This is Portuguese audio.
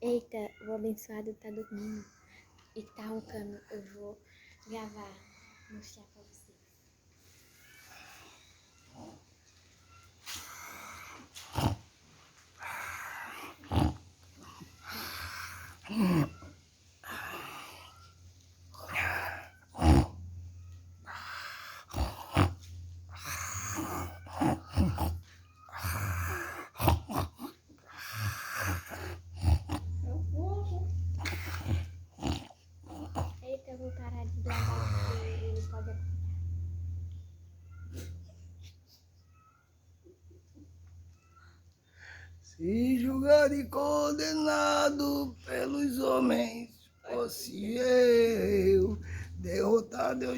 Eita, o abençoado tá dormindo e tá roncando. Eu vou gravar, mostrar pra vocês. Eita, eu vou parar de gravar porque ele pode acordar. Se julgado e condenado pelos homens, fosse eu derrotado, eu